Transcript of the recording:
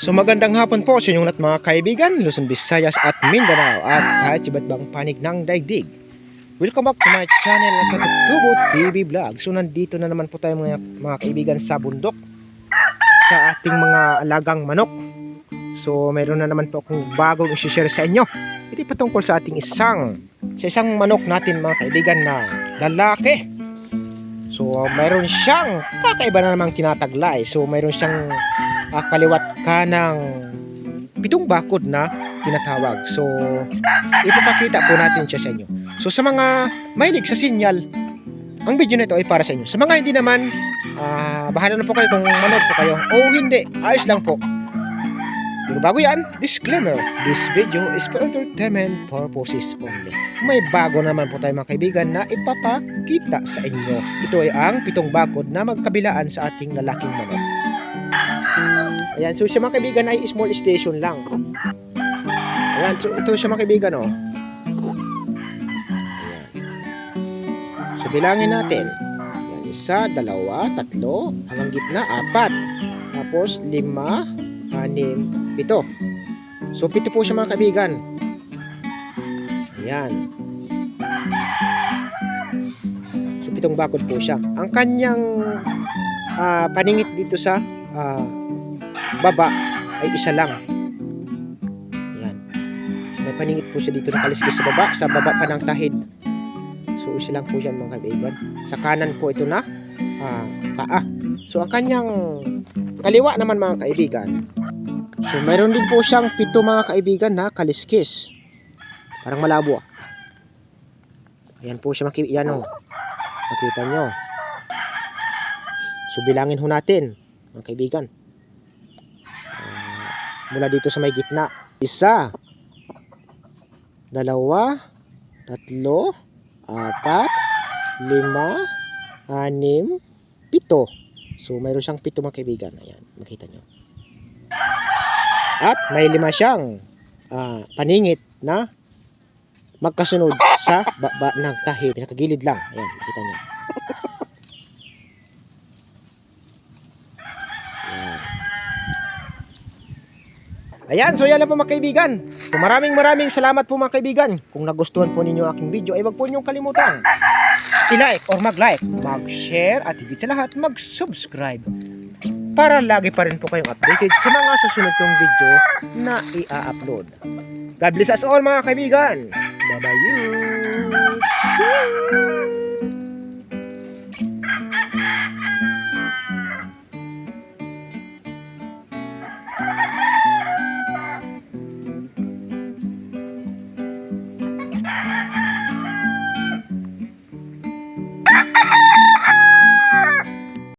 So magandang hapon po sa inyong lahat mga kaibigan, Luzon, Visayas at Mindanao at kahit iba't ibang panig ng daigdig. Welcome back to my channel, Katutubo TV Vlog. So nandito na naman po tayo mga kaibigan sa bundok sa ating mga alagang manok. So mayroon na naman po akong bagong i-share sa inyo. Ito patungkol sa ating isang manok natin mga kaibigan na lalaki. So mayroon siyang kakaiba na namang tinataglay. So mayroon siyang kaliwat kanang 7 bakod na tinatawag. So ipapakita po natin siya sa inyo. So sa mga mahilig sa sinyal, ang video na ito ay para sa inyo. Sa mga hindi naman, bahala na po kayo kung manood po kayo o hindi, ayos lang po. Pero bago yan, disclaimer, this video is for entertainment purposes only. May bago naman po tayo mga kaibigan na ipapakita sa inyo. Ito ay ang 7 bakod na magkabilaan sa ating lalaking manok. Ayan, so siya mga kaibigan ay small station lang. Ayan, so ito siya mga kaibigan, oh. Ayan. So bilangin natin. Ayan, 1, 2, 3, hanggang gitna 4. Tapos 5, 6, 7. So 7 po siya mga kaibigan. Ayan. So 7 bakod po siya. Ang kanyang paningit dito sa baba ay isa lang. Ayan. So, may paningit po siya dito na kaliskis sa baba pa ng tahid. So isa lang po siya mga kaibigan. Sa kanan po ito na paa. So ang kanyang kaliwa naman mga kaibigan, so mayroon din po siyang 7 mga kaibigan na kaliskis. Parang malabo. Ayan po siya yan, oh. Makita nyo. So bilangin ho natin mga kaibigan. Mula dito sa may gitna. 1, 2, 3, 4, 5, 6, 7. So mayroon siyang 7 mga kaibigan. Ayan, makita nyo. At may 5 siyang paningit na magkasunod sa baba ng tahi. Pinakagilid lang. Ayan, makita nyo. Ayan, so yan lang po mga kaibigan. So, maraming salamat po mga kaibigan. Kung nagustuhan po ninyo aking video, ay wag po ninyong kalimutan i-like or mag-like, mag-share at higit sa lahat mag-subscribe para lagi pa rin po kayong updated sa mga susunod kong video na i-upload. God bless us all mga kaibigan. Bye-bye you.